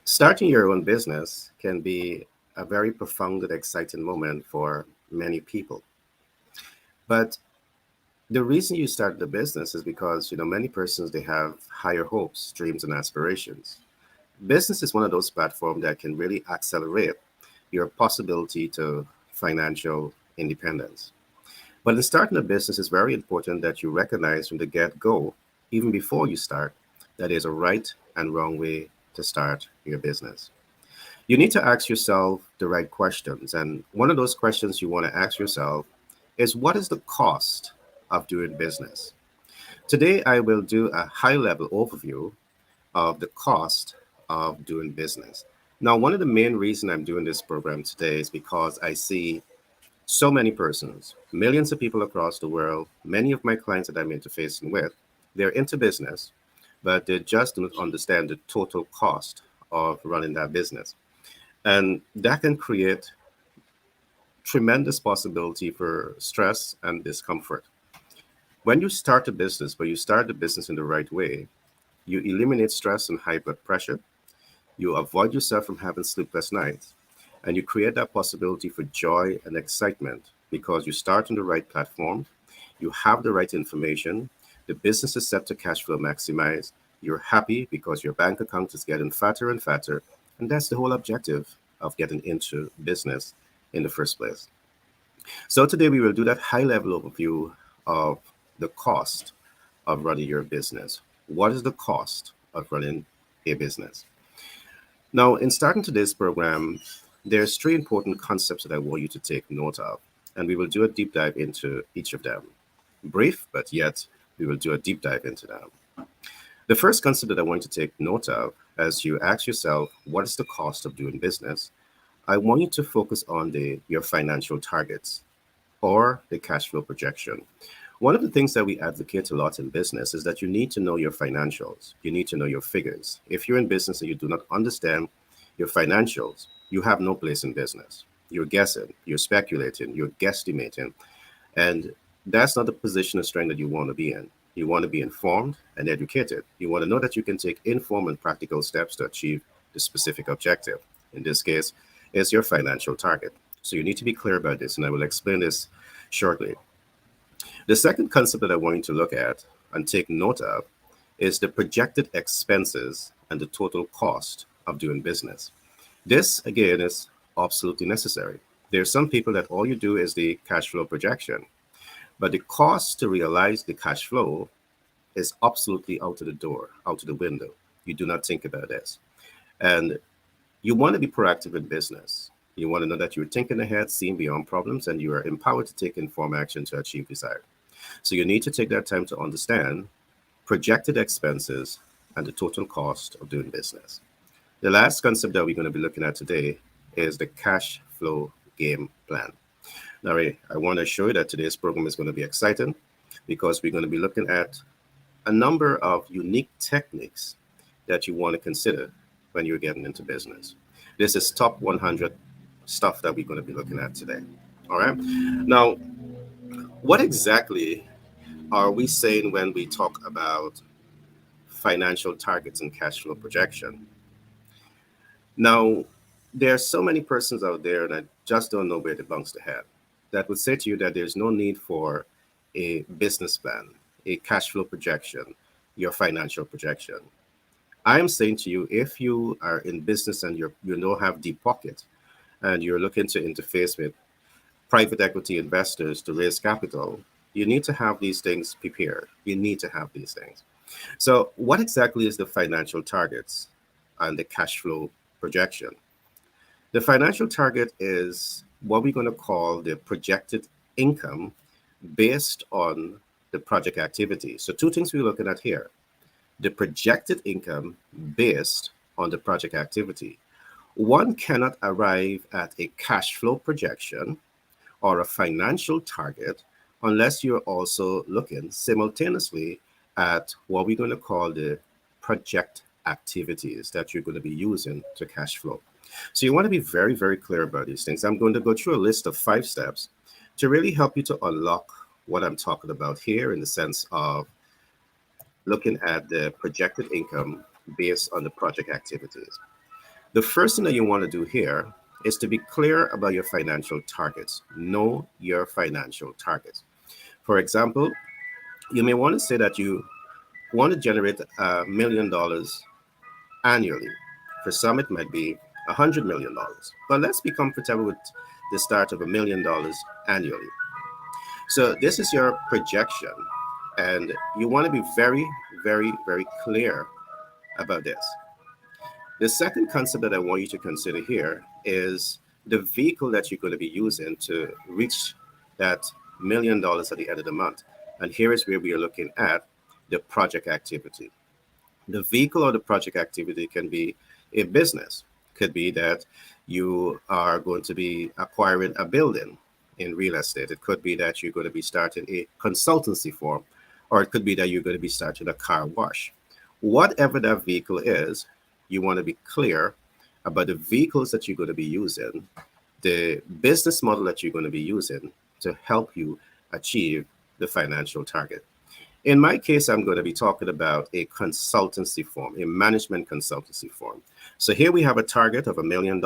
Starting your own business can be a very profound and exciting moment for many people. But the reason you started a business is because, many persons they have higher hopes, dreams, and aspirations. Business is one of those platforms that can really accelerate your possibility to financial independence. But in starting a business, it's very important that you recognize from the get go, even before you start, that there's a right and wrong way to start your business. You need to ask yourself the right questions. And one of those questions you want to ask yourself is, what is the cost of doing business? Today, I will do a high level overview of the cost of doing business. Now, one of the main reasons I'm doing this program today is because I see so many persons, millions of people across the world, many of my clients that I'm interfacing with, they're into business, but they just don't understand the total cost of running that business. And that can create tremendous possibility for stress and discomfort. When you start a business, but you start the business in the right way, you eliminate stress and high blood pressure, you avoid yourself from having sleepless nights, and you create that possibility for joy and excitement because you start on the right platform, you have the right information, the business is set to cash flow maximize, you're happy because your bank account is getting fatter and fatter, and that's the whole objective of getting into business in the first place. So today we will do that high level overview of the cost of running your business. What is the cost of running a business? Now, in starting today's program, there's three important concepts that I want you to take note of, and we will do a deep dive into each of them. Brief, but yet we will do a deep dive into them. The first concept that I want you to take note of as you ask yourself, what is the cost of doing business? I want you to focus on your financial targets or the cash flow projection. One of the things that we advocate a lot in business is that you need to know your financials. You need to know your figures. If you're in business and you do not understand your financials, you have no place in business. You're guessing, you're speculating, you're guesstimating, and that's not the position of strength that you want to be in. You want to be informed and educated. You want to know that you can take informed and practical steps to achieve the specific objective. In this case, is your financial target. So you need to be clear about this, and I will explain this shortly. The second concept that I want you to look at and take note of is the projected expenses and the total cost of doing business. This, again, is absolutely necessary. There are some people that all you do is the cash flow projection, but the cost to realize the cash flow is absolutely out of the door, out of the window. You do not think about this. And you want to be proactive in business. You want to know that you're thinking ahead, seeing beyond problems, and you are empowered to take informed action to achieve desired. So you need to take that time to understand projected expenses and the total cost of doing business. The last concept that we're going to be looking at today is the cash flow game plan. Now, Ray, I want to show you that today's program is going to be exciting because we're going to be looking at a number of unique techniques that you want to consider when you're getting into business. This is top 100 stuff that we're going to be looking at today. All right. Now, what exactly are we saying when we talk about financial targets and cash flow projection? Now, there are so many persons out there that just don't know where to bounce the head that would say to you that there's no need for a business plan, a cash flow projection, your financial projection. I am saying to you, if you are in business and you don't have deep pocket and you're looking to interface with private equity investors to raise capital, you need to have these things prepared. You need to have these things. So, what exactly is the financial targets and the cash flow projection? The financial target is what we're going to call the projected income based on the project activity. So, two things we're looking at here: the projected income based on the project activity. One cannot arrive at a cash flow projection or a financial target unless you're also looking simultaneously at what we're going to call the project activities that you're going to be using to cash flow. So you want to be very, very clear about these things. I'm going to go through a list of 5 steps to really help you to unlock what I'm talking about here in the sense of looking at the projected income based on the project activities. The first thing that you want to do here is to be clear about your financial targets. Know your financial targets. For example, you may want to say that you want to generate $1 million annually. For some, it might be $100 million. But let's be comfortable with the start of $1 million annually. So this is your projection, and you want to be very, very, very clear about this. The second concept that I want you to consider here is the vehicle that you're going to be using to reach that $1 million at the end of the month. And here is where we are looking at the project activity. The vehicle or the project activity can be a business. Could be that you are going to be acquiring a building in real estate. It could be that you're going to be starting a consultancy firm, or it could be that you're going to be starting a car wash. Whatever that vehicle is, you want to be clear about the vehicles that you're going to be using, the business model that you're going to be using to help you achieve the financial target. In my case, I'm going to be talking about a consultancy firm, a management consultancy firm. So here we have a target of $1 million.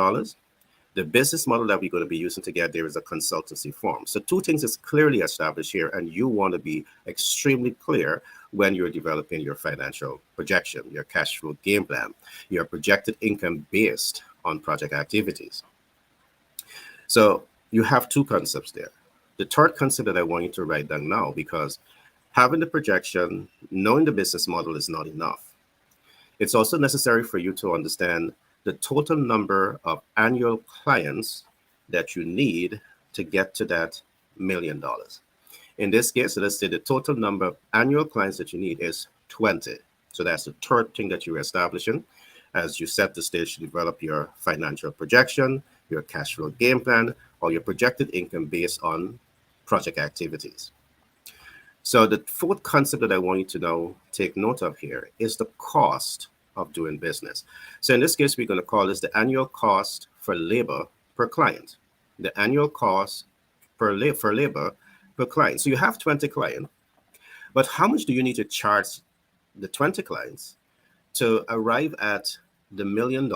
The business model that we're going to be using to get there is a consultancy firm. So two things is clearly established here, and you want to be extremely clear when you're developing your financial projection, your cash flow game plan, your projected income based on project activities. So you have two concepts there. The third concept that I want you to write down now, because having the projection, knowing the business model is not enough. It's also necessary for you to understand the total number of annual clients that you need to get to that $1 million. In this case, let's say the total number of annual clients that you need is 20. So that's the third thing that you're establishing as you set the stage to develop your financial projection, your cash flow game plan, or your projected income based on project activities. So the fourth concept that I want you to know, take note of here, is the cost of doing business. So in this case, we're going to call this the annual cost for labor per client. The annual cost for labor per client. So you have 20 clients, but how much do you need to charge the 20 clients to arrive at the $1 million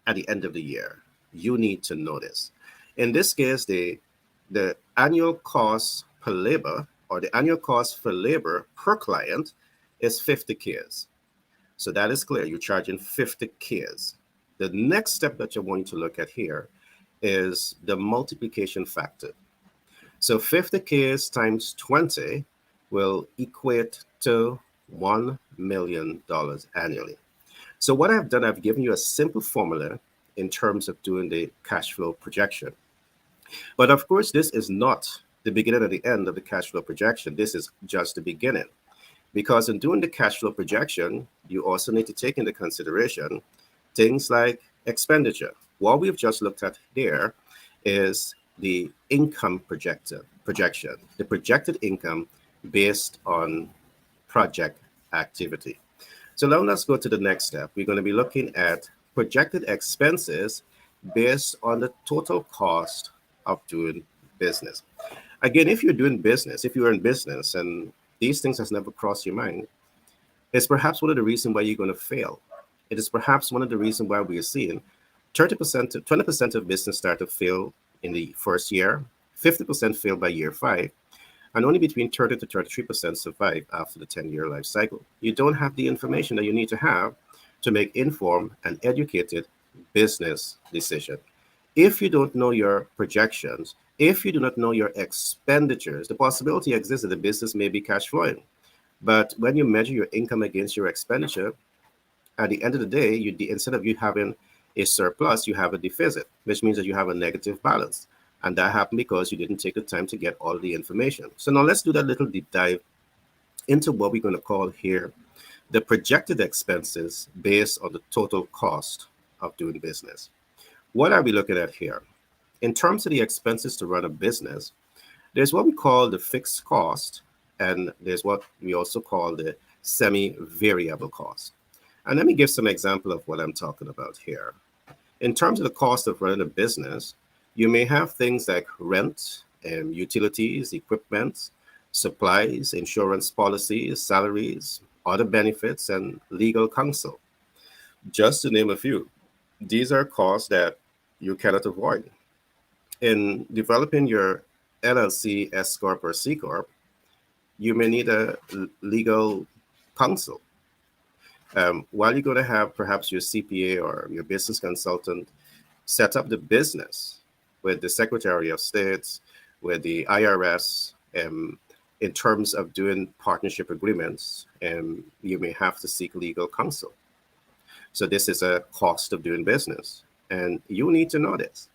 at the end of the year? You need to know this. In this case, the annual cost per labor, or the annual cost for labor per client, is 50 Ks. So that is clear. You're charging 50 Ks. The next step that you're going to look at here is the multiplication factor. So 50 Ks times 20 will equate to $1 million annually. So what I've done, I've given you a simple formula in terms of doing the cash flow projection. But of course, this is not the beginning or the end of the cash flow projection. This is just the beginning. Because in doing the cash flow projection, you also need to take into consideration things like expenditure. What we've just looked at here is the income projection, the projected income based on project activity. So now let's go to the next step. We're going to be looking at projected expenses based on the total cost of doing business. Again, if you're doing business, if you're in business and these things has never crossed your mind, it's perhaps one of the reasons why you're going to fail. It is perhaps one of the reasons why we are seeing 30% to 20% of business start to fail in the first year, 50% fail by year 5, and only between 30 to 33% survive after the 10-year life cycle. You don't have the information that you need to have to make informed and educated business decision. If you don't know your projections, if you do not know your expenditures, the possibility exists that the business may be cash flowing. But when you measure your income against your expenditure, at the end of the day, instead of you having a surplus, you have a deficit, which means that you have a negative balance. And that happened because you didn't take the time to get all the information. So now let's do that little deep dive into what we're going to call here the projected expenses based on the total cost of doing business. What are we looking at here? In terms of the expenses to run a business, there's what we call the fixed cost, and there's what we also call the semi-variable cost. And let me give some example of what I'm talking about here. In terms of the cost of running a business, you may have things like rent, utilities, equipment, supplies, insurance policies, salaries, other benefits, and legal counsel. Just to name a few, these are costs that you cannot avoid. In developing your LLC, S Corp, or C Corp, you may need a legal counsel. While you're going to have perhaps your CPA or your business consultant set up the business with the Secretary of State, with the IRS, in terms of doing partnership agreements, you may have to seek legal counsel. So this is a cost of doing business, and you need to know this.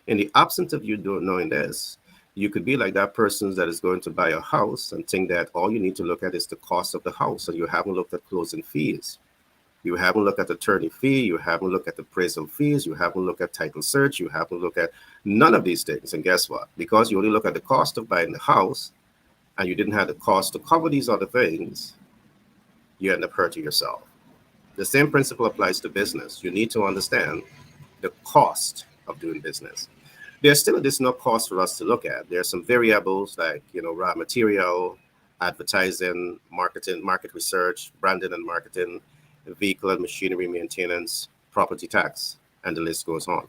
In the absence of you knowing this, you could be like that person that is going to buy a house and think that all you need to look at is the cost of the house, and you haven't looked at closing fees. You haven't looked at attorney fee. You haven't looked at appraisal fees. You haven't looked at title search. You haven't looked at none of these things. And guess what? Because you only look at the cost of buying the house and you didn't have the cost to cover these other things, you end up hurting yourself. The same principle applies to business. You need to understand the cost of doing business. There's still additional costs for us to look at. There are some variables like, raw material, advertising, marketing, market research, branding and marketing, vehicle and machinery maintenance, property tax, and the list goes on.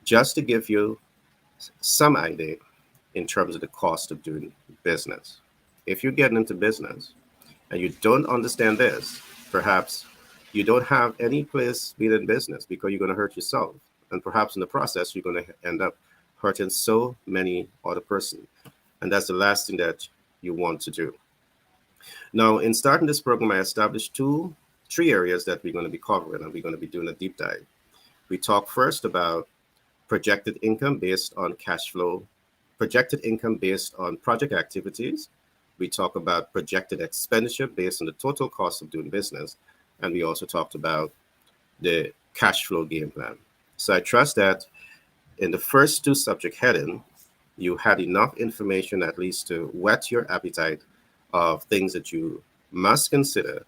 Just to give you some idea in terms of the cost of doing business. If you're getting into business and you don't understand this, perhaps you don't have any place being in business because you're going to hurt yourself. And perhaps in the process, you're going to end up hurting so many other persons. And that's the last thing that you want to do. Now, in starting this program, I established three areas that we're going to be covering, and we're going to be doing a deep dive. We talk first about projected income based on cash flow, projected income based on project activities. We talk about projected expenditure based on the total cost of doing business. And we also talked about the cash flow game plan. So I trust that in the first two subject heading, you had enough information at least to whet your appetite of things that you must consider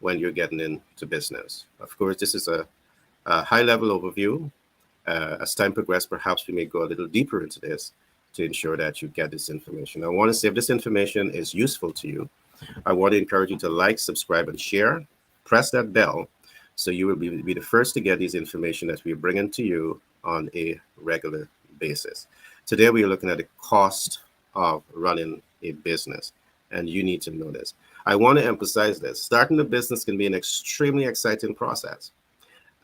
when you're getting into business. Of course, this is a high-level overview. As time progresses, perhaps we may go a little deeper into this to ensure that you get this information. I want to say if this information is useful to you, I want to encourage you to like, subscribe, and share. Press that bell so you will be the first to get these information that we're bringing to you on a regular basis. Today, we are looking at the cost of running a business, and you need to know this. I want to emphasize this. Starting a business can be an extremely exciting process.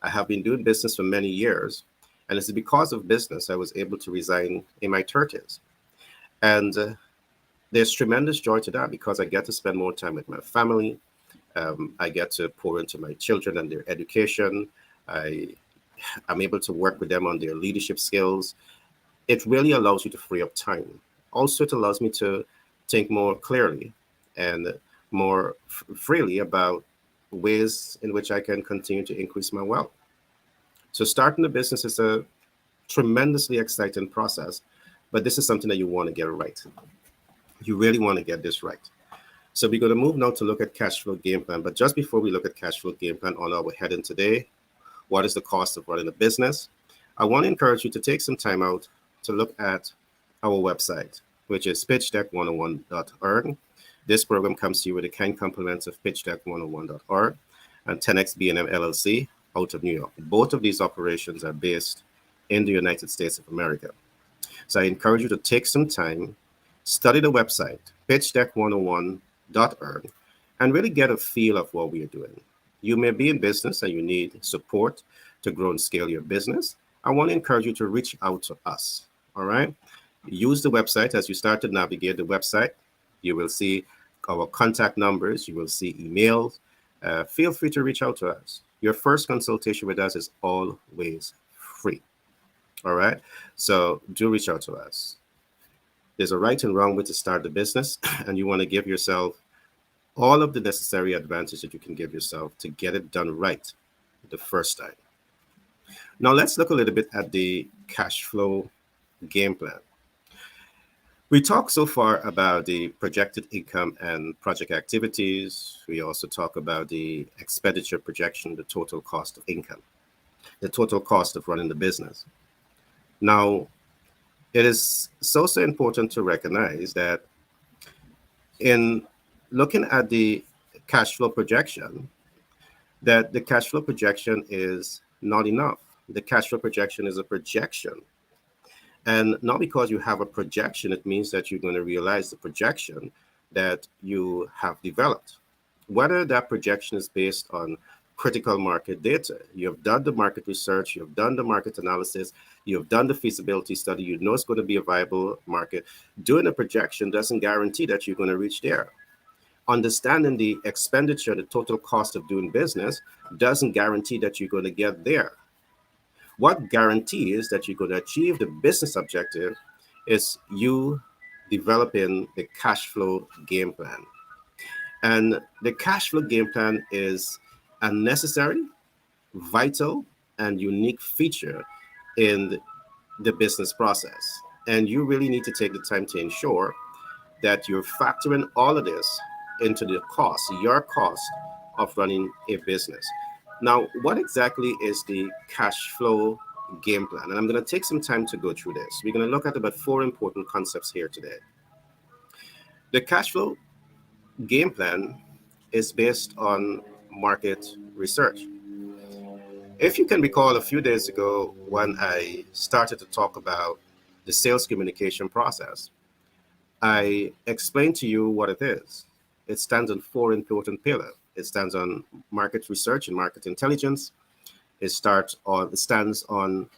I have been doing business for many years, and it's because of business I was able to resign in my 30s. And there's tremendous joy to that because I get to spend more time with my family. I get to pour into my children and their education. I'm able to work with them on their leadership skills. It really allows you to free up time. Also, it allows me to think more clearly and more freely about ways in which I can continue to increase my wealth. So starting a business is a tremendously exciting process, but this is something that you want to get right. You really want to get this right. So we're going to move now to look at cash flow game plan. But just before we look at cash flow game plan on our heading today, what is the cost of running a business? I want to encourage you to take some time out to look at our website, which is pitchdeck101.org. This program comes to you with the kind compliments of pitchdeck101.org and 10x B&M LLC out of New York. Both of these operations are based in the United States of America. So I encourage you to take some time, study the website, pitchdeck101.org, and really get a feel of what we are doing. You may be in business and you need support to grow and scale your business. I want to encourage you to reach out to us. All right. Use the website as you start to navigate the website. You will see our contact numbers. You will see emails. Feel free to reach out to us. Your first consultation with us is always free. All right. So do reach out to us. There's a right and wrong way to start the business, and you want to give yourself all of the necessary advantage that you can give yourself to get it done right the first time. Now let's look a little bit at the cash flow game plan. We talked so far about the projected income and project activities. We also talk about the expenditure projection, the total cost of income, the total cost of running the business. Now, it is so important to recognize that in looking at the cash flow projection, that the cash flow projection is not enough. The cash flow projection is a projection. And not because you have a projection, it means that you're going to realize the projection that you have developed. Whether that projection is based on critical market data, you have done the market research, you have done the market analysis, you have done the feasibility study, you know it's going to be a viable market. Doing a projection doesn't guarantee that you're going to reach there. Understanding the expenditure, the total cost of doing business, doesn't guarantee that you're going to get there. What guarantees that you're going to achieve the business objective is you developing the cash flow game plan. And the cash flow game plan is a necessary, vital, and unique feature in the business process. And you really need to take the time to ensure that you're factoring all of this into the cost, your cost of running a business. Now, what exactly is the cash flow game plan? And I'm going to take some time to go through this. We're going to look at about four important concepts here today. The cash flow game plan is based on market research. If you can recall, a few days ago when I started to talk about the sales communication process, I explained to you what it is. It stands on four important pillars. It stands on market research and market intelligence. It stands on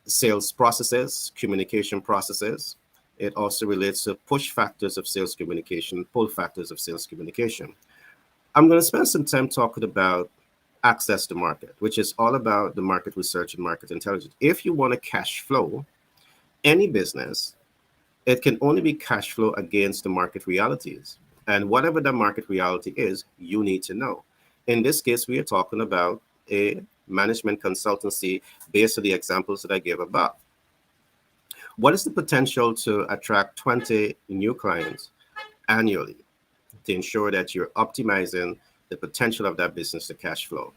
sales processes, communication processes. It also relates to push factors of sales communication, pull factors of sales communication. I'm going to spend some time talking about access to market, which is all about the market research and market intelligence. If you want to cash flow any business, it can only be cash flow against the market realities. And whatever the market reality is, you need to know. In this case, we are talking about a management consultancy based on the examples that I gave above. What is the potential to attract 20 new clients annually to ensure that you're optimizing the potential of that business to cash flow?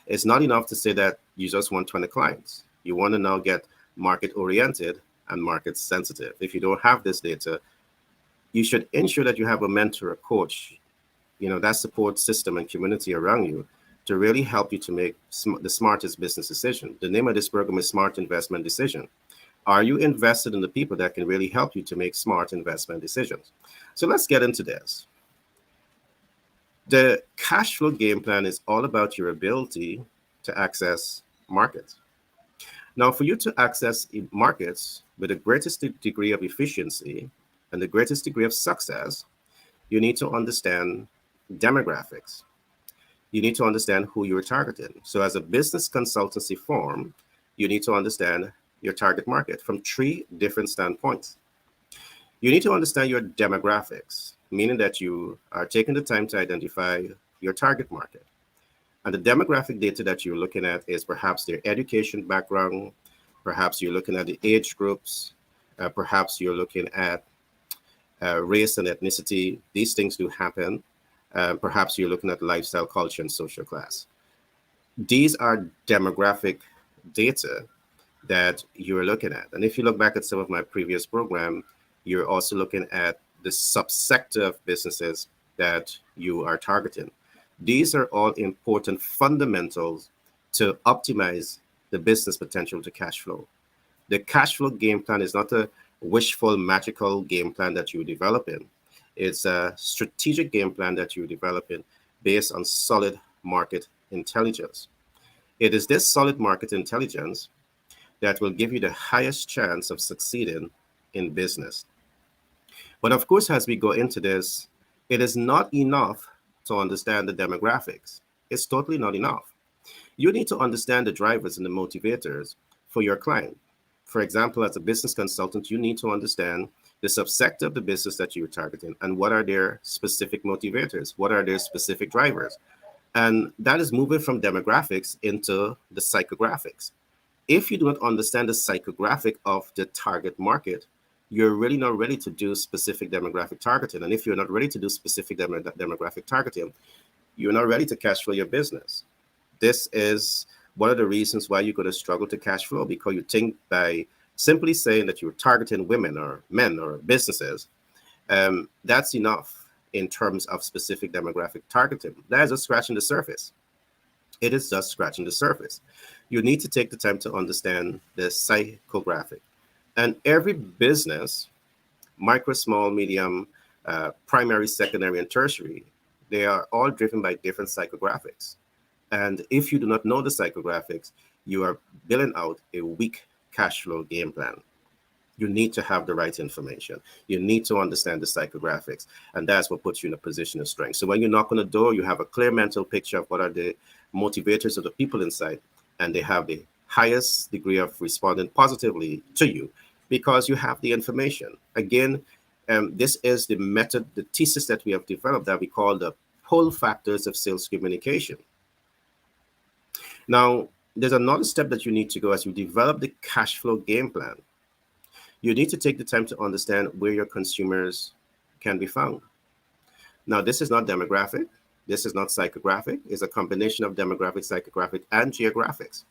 It's not enough to say that you just want 20 clients. You want to now get market oriented and market sensitive. If you don't have this data, you should ensure that you have a mentor, a coach, that support system and community around you to really help you to make the smartest business decision. The name of this program is Smart Investment Decision. Are you invested in the people that can really help you to make smart investment decisions? So let's get into this. The cash flow game plan is all about your ability to access markets. Now, for you to access markets with the greatest degree of efficiency and the greatest degree of success, you need to understand demographics. You need to understand who you're targeting. So as a business consultancy firm, you need to understand your target market from three different standpoints. You need to understand your demographics, meaning that you are taking the time to identify your target market. And the demographic data that you're looking at is perhaps their education background, perhaps you're looking at the age groups, perhaps you're looking at race and ethnicity. These things do happen. Perhaps you're looking at lifestyle, culture, and social class. These are demographic data that you're looking at. And if you look back at some of my previous program, you're also looking at the subsector of businesses that you are targeting. These are all important fundamentals to optimize the business potential to cash flow. The cash flow game plan is not a wishful, magical game plan that you're developing. It's a strategic game plan that you're developing based on solid market intelligence. It is this solid market intelligence that will give you the highest chance of succeeding in business. But of course, as we go into this, it is not enough to understand the demographics. It's totally not enough. You need to understand the drivers and the motivators for your client. For example, as a business consultant, you need to understand the subsector of the business that you're targeting and what are their specific motivators, what are their specific drivers. And that is moving from demographics into the psychographics. If you do not understand the psychographic of the target market, you're really not ready to do specific demographic targeting. And if you're not ready to do specific demographic targeting, you're not ready to cash flow your business. This is one of the reasons why you're going to struggle to cash flow, because you think by simply saying that you're targeting women or men or businesses, that's enough in terms of specific demographic targeting. That is just scratching the surface. It is just scratching the surface. You need to take the time to understand the psychographic. And every business, micro, small, medium, primary, secondary, and tertiary, they are all driven by different psychographics. And if you do not know the psychographics, you are building out a weak cash flow game plan. You need to have the right information. You need to understand the psychographics. And that's what puts you in a position of strength. So when you knock on the door, you have a clear mental picture of what are the motivators of the people inside, and they have the highest degree of responding positively to you because you have the information. Again, this is the method, the thesis that we have developed that we call the pull factors of sales communication. Now, there's another step that you need to go as you develop the cash flow game plan. You need to take the time to understand where your consumers can be found. Now, this is not demographic. This is not psychographic. It's a combination of demographic, psychographic, and geographics.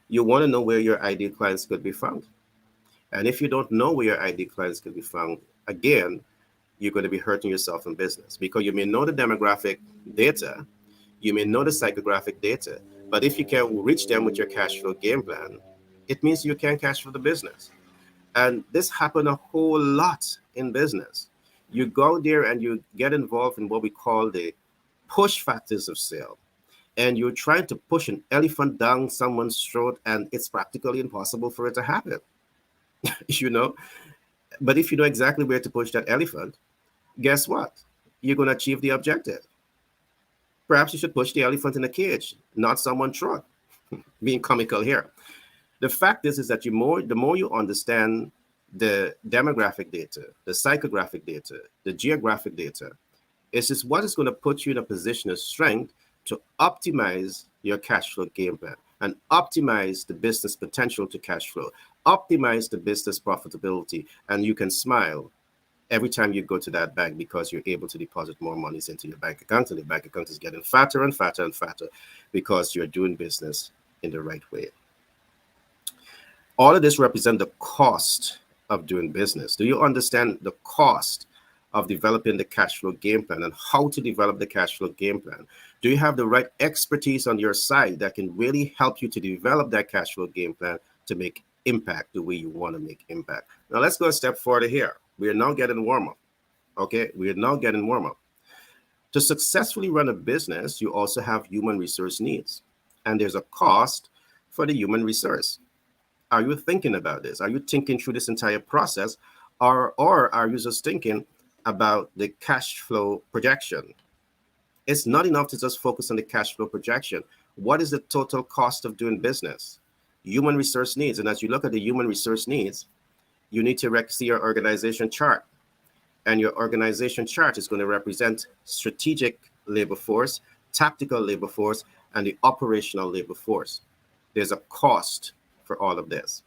You want to know where your ideal clients could be found. And if you don't know where your ideal clients could be found, again, you're going to be hurting yourself in business because you may know the demographic data, you may know the psychographic data, but if you can't reach them with your cash flow game plan, it means you can't cash flow the business. And this happened a whole lot in business. You go there and you get involved in what we call the push factors of sale. And you're trying to push an elephant down someone's throat, and it's practically impossible for it to happen. you know? But if you know exactly where to push that elephant, guess what? You're going to achieve the objective. Perhaps you should push the elephant in a cage, not someone's throat. Being comical here. The fact is that the more you understand the demographic data, the psychographic data, the geographic data, it's just what is going to put you in a position of strength to optimize your cash flow game plan and optimize the business potential to cash flow, optimize the business profitability, and you can smile every time you go to that bank because you're able to deposit more monies into your bank account, and the bank account is getting fatter and fatter and fatter because you're doing business in the right way. All of this represent the cost of doing business. Do you understand the cost of developing the cash flow game plan and how to develop the cash flow game plan? Do you have the right expertise on your side that can really help you to develop that cash flow game plan to make impact the way you want to make impact? Now let's go a step further here. We are now getting warm up. Okay, we are now getting warm up. To successfully run a business, you also have human resource needs, and there's a cost for the human resource. Are you thinking about this? Are you thinking through this entire process, or are you just thinking about the cash flow projection? It's not enough to just focus on the cash flow projection. What is the total cost of doing business? Human resource needs. And as you look at the human resource needs, you need to see your organization chart. And your organization chart is going to represent strategic labor force, tactical labor force, and the operational labor force. There's a cost for all of this.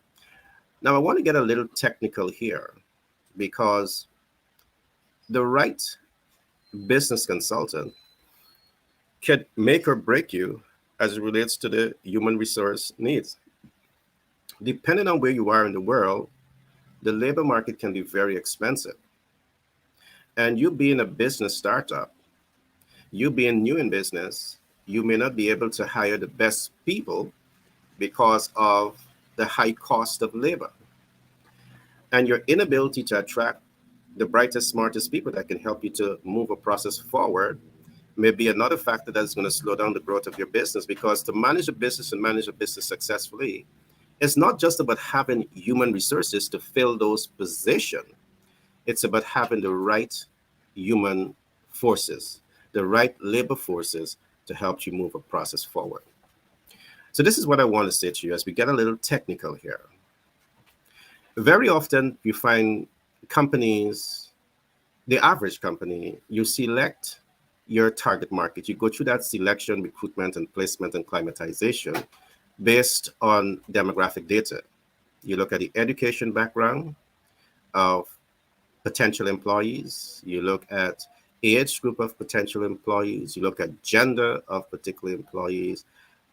Now, I want to get a little technical here because the right business consultant can make or break you as it relates to the human resource needs. Depending on where you are in the world, the labor market can be very expensive. And you being a business startup, you being new in business, you may not be able to hire the best people because of the high cost of labor. And your inability to attract the brightest, smartest people that can help you to move a process forward may be another factor that's going to slow down the growth of your business, because to manage a business and manage a business successfully, it's not just about having human resources to fill those positions. It's about having the right human forces, the right labor forces to help you move a process forward. So this is what I want to say to you as we get a little technical here. Very often you find companies, the average company, you select your target market. You go through that selection, recruitment, and placement and climatization based on demographic data. You look at the education background of potential employees. You look at age group of potential employees. You look at gender of particular employees,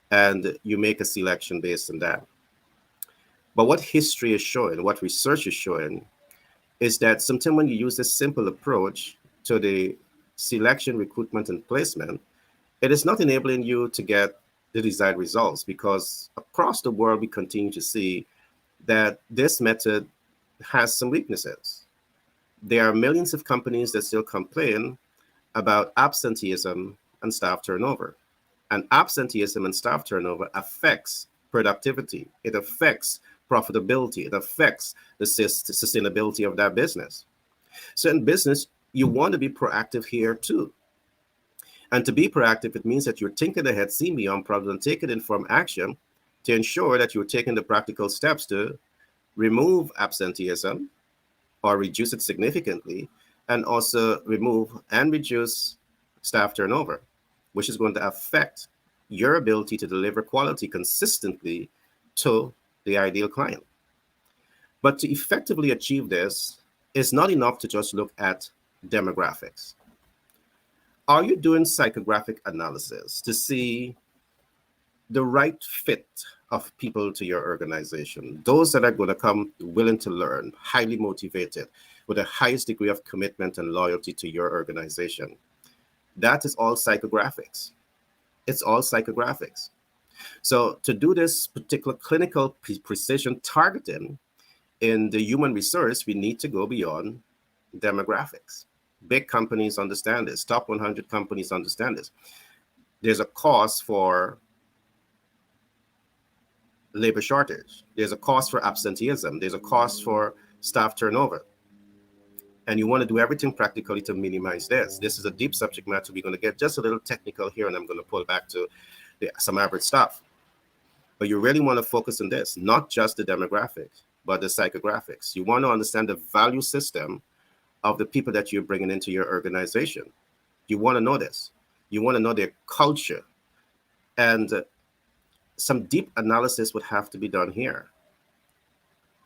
and you make a selection based on that. But what history is showing, what research is showing, is that sometimes when you use this simple approach to the selection, recruitment, and placement, it is not enabling you to get the desired results, because across the world we continue to see that this method has some weaknesses. There are millions of companies that still complain about absenteeism and staff turnover. And absenteeism and staff turnover affects productivity. It affects profitability. It affects the sustainability of that business. So in business, you want to be proactive here too. And to be proactive, it means that you're thinking ahead, seeing beyond problems, and taking informed action to ensure that you're taking the practical steps to remove absenteeism or reduce it significantly, and also remove and reduce staff turnover, which is going to affect your ability to deliver quality consistently to the ideal client. But to effectively achieve this, it's not enough to just look at demographics. Are you doing psychographic analysis to see the right fit of people to your organization? Those that are going to come willing to learn, highly motivated, with the highest degree of commitment and loyalty to your organization. That is all psychographics. It's all psychographics. So to do this particular clinical precision targeting in the human resource, we need to go beyond demographics. Big companies understand this. Top 100 companies understand this. There's a cost for labor shortage. There's a cost for absenteeism. There's a cost for staff turnover. And you want to do everything practically to minimize this. This is a deep subject matter. We're going to get just a little technical here, and I'm going to pull back to some average stuff. But you really want to focus on this, not just the demographics, but the psychographics. You want to understand the value system of the people that you're bringing into your organization. You want to know this. You want to know their culture. And some deep analysis would have to be done here.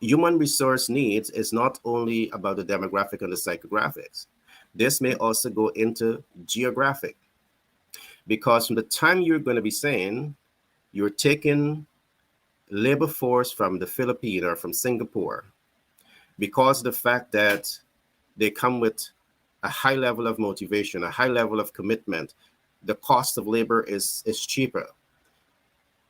Human resource needs is not only about the demographic and the psychographics. This may also go into geographic, because from the time you're going to be saying you're taking labor force from the Philippines or from Singapore, because of the fact that they come with a high level of motivation, a high level of commitment, the cost of labor is cheaper.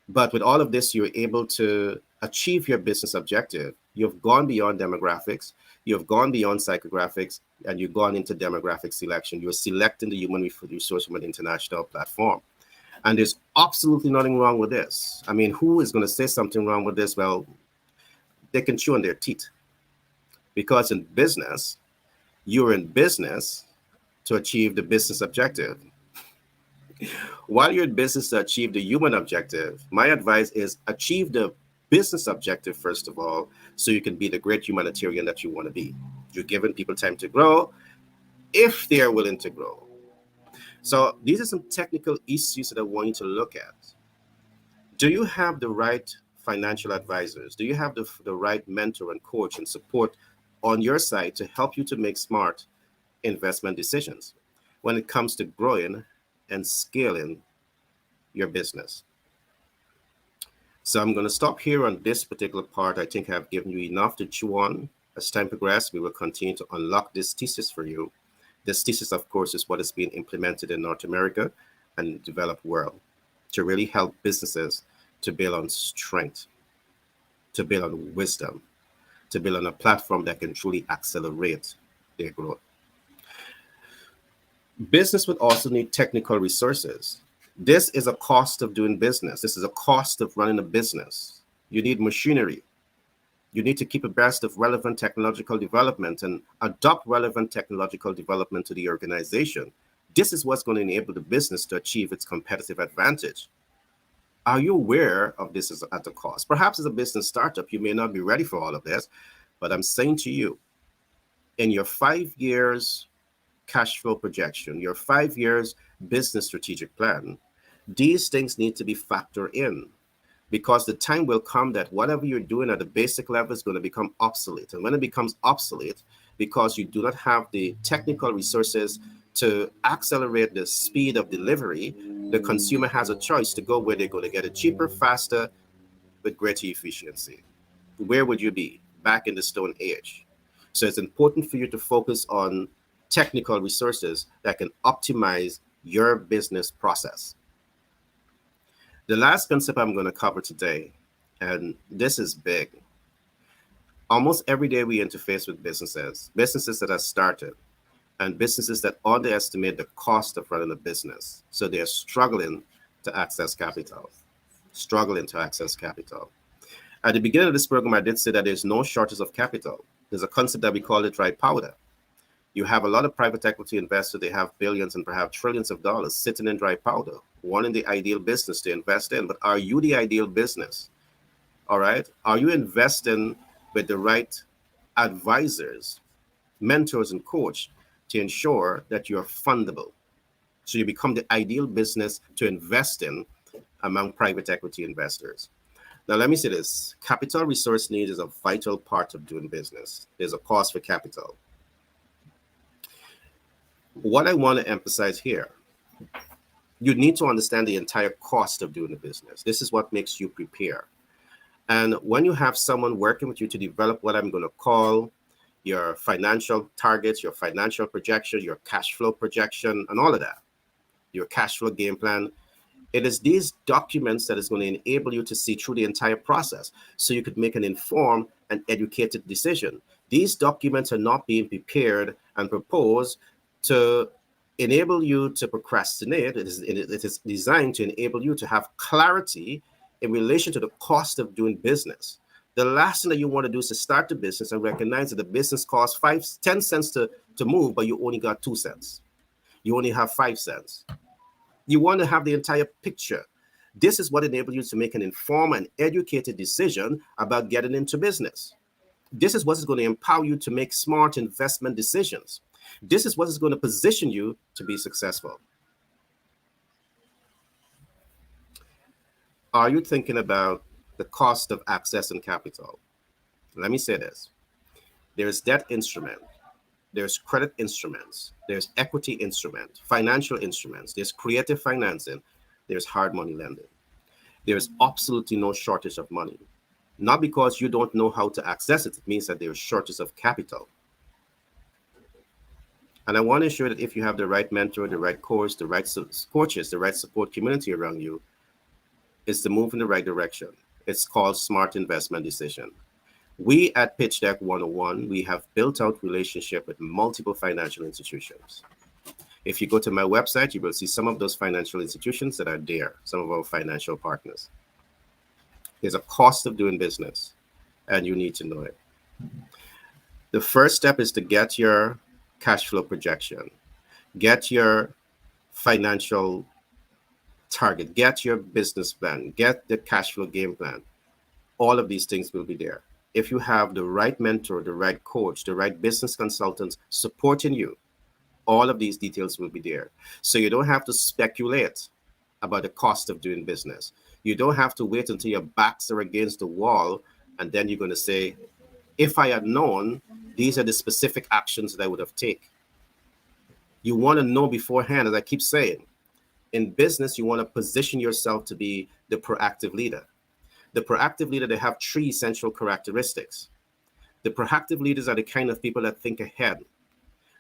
But with all of this, you're able to achieve your business objective. You've gone beyond demographics, you've gone beyond psychographics, and you've gone into demographic selection. You're selecting the human resource from an international platform. And there's absolutely nothing wrong with this. I mean, who is going to say something wrong with this? Well, they can chew on their teeth. Because in business, you're in business to achieve the business objective. While you're in business to achieve the human objective, my advice is achieve the business objective first of all, so you can be the great humanitarian that you want to be. You're giving people time to grow if they are willing to grow. So these are some technical issues that I want you to look at. Do you have the right financial advisors? Do you have the right mentor and coach and support on your side to help you to make smart investment decisions when it comes to growing and scaling your business? So I'm going to stop here on this particular part. I think I've given you enough to chew on. As time progresses, we will continue to unlock this thesis for you. This thesis, of course, is what is being implemented in North America and the developed world to really help businesses to build on strength, to build on wisdom, to build on a platform that can truly accelerate their growth. Business would also need technical resources. This is a cost of doing business. This is a cost of running a business. You need machinery. You need to keep abreast of relevant technological development and adopt relevant technological development to the organization. This is what's going to enable the business to achieve its competitive advantage. Are you aware of this as at the cost? Perhaps as a business startup, you may not be ready for all of this, but I'm saying to you, in your 5 years cash flow projection, your 5 years business strategic plan, these things need to be factored in, because the time will come that whatever you're doing at the basic level is going to become obsolete. And when it becomes obsolete, because you do not have the technical resources to accelerate the speed of delivery, the consumer has a choice to go where they're going to get it cheaper, faster, with greater efficiency. Where would you be? Back in the Stone Age. So it's important for you to focus on technical resources that can optimize your business process. The last concept I'm going to cover today, and this is big. Almost every day we interface with businesses that are started, and businesses that underestimate the cost of running a business. So they're struggling to access capital, struggling to access capital. At the beginning of this program, I did say that there's no shortage of capital. There's a concept that we call it dry powder. You have a lot of private equity investors, they have billions and perhaps trillions of dollars sitting in dry powder, wanting the ideal business to invest in. But are you the ideal business? All right. Are you investing with the right advisors, mentors, and coach to ensure that you're fundable? So you become the ideal business to invest in among private equity investors. Now, let me say this. Capital resource needs is a vital part of doing business. There's a cost for capital. What I want to emphasize here, you need to understand the entire cost of doing a business. This is what makes you prepare. And when you have someone working with you to develop what I'm going to call your financial targets, your financial projection, your cash flow projection, and all of that, your cash flow game plan, it is these documents that is going to enable you to see through the entire process so you could make an informed and educated decision. These documents are not being prepared and proposed to enable you to procrastinate. It is designed to enable you to have clarity in relation to the cost of doing business. The last thing that you want to do is to start the business and recognize that the business costs 10 cents to move, but you only got 2 cents. You only have 5 cents. You want to have the entire picture. This is what enables you to make an informed and educated decision about getting into business. This is what is going to empower you to make smart investment decisions. This is what is going to position you to be successful. Are you thinking about the cost of accessing capital? Let me say this. There's debt instrument, there's credit instruments, there's equity instruments, financial instruments, there's creative financing, there's hard money lending. There's absolutely no shortage of money. Not because you don't know how to access it, it means that there's shortage of capital. And I want to ensure that if you have the right mentor, the right coach, the right coaches, the right support community around you, it's to move in the right direction. It's called smart investment decision. We at Pitch Deck 101, we have built out relationship with multiple financial institutions. If you go to my website, you will see some of those financial institutions that are there, some of our financial partners. There's a cost of doing business, and you need to know it. The first step is to get your cash flow projection, get your financial target, get your business plan, get the cash flow game plan. All of these things will be there. If you have the right mentor, the right coach, the right business consultants supporting you, all of these details will be there. So you don't have to speculate about the cost of doing business. You don't have to wait until your backs are against the wall and then you're going to say, if I had known, these are the specific actions that I would have taken. You want to know beforehand, as I keep saying. In business, you want to position yourself to be the proactive leader. The proactive leader, they have 3 essential characteristics. The proactive leaders are the kind of people that think ahead.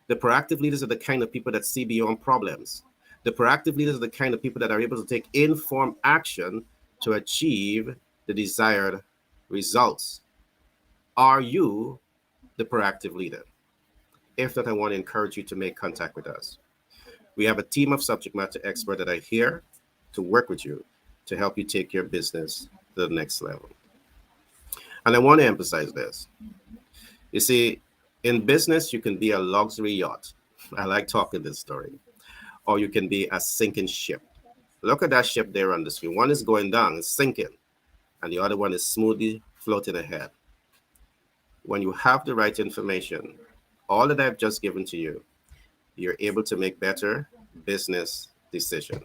The proactive leaders are the kind of people that see beyond problems. The proactive leaders are the kind of people that are able to take informed action to achieve the desired results. Are you the proactive leader? If not, I want to encourage you to make contact with us. We have a team of subject matter experts that are here to work with you to help you take your business to the next level. And I want to emphasize this. You see, in business, you can be a luxury yacht. I like talking this story. Or you can be a sinking ship. Look at that ship there on the screen. One is going down, it's sinking, and the other one is smoothly floating ahead. When you have the right information, all that I've just given to you, you're able to make better business decisions.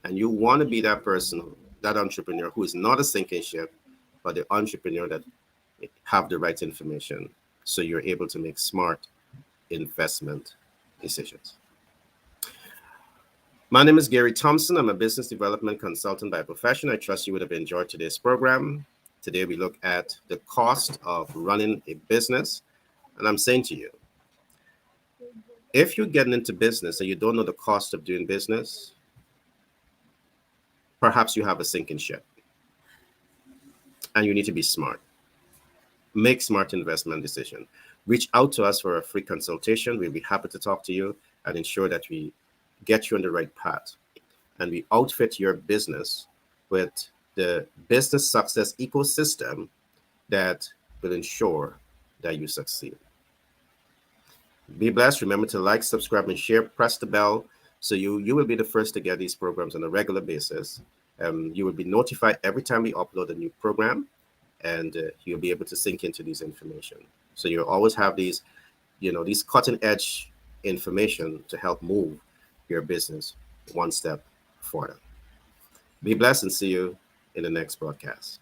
And you want to be that person, that entrepreneur who is not a sinking ship, but the entrepreneur that have the right information so you're able to make smart investment decisions. My name is Gary Thompson. I'm a business development consultant by profession. I trust you would have enjoyed today's program. Today we look at the cost of running a business. And I'm saying to you, if you're getting into business and you don't know the cost of doing business, Perhaps you have a sinking ship and you need to be smart. Make smart investment decision. Reach out to us for a free consultation. We'll be happy to talk to you and ensure that we get you on the right path and we outfit your business with the business success ecosystem that will ensure that you succeed. Be blessed. Remember to like, subscribe, and share. Press the bell so you will be the first to get these programs on a regular basis. You will be notified every time we upload a new program, and you'll be able to sink into these information. So you'll always have these cutting edge information to help move your business one step further. Be blessed and see you in the next broadcast.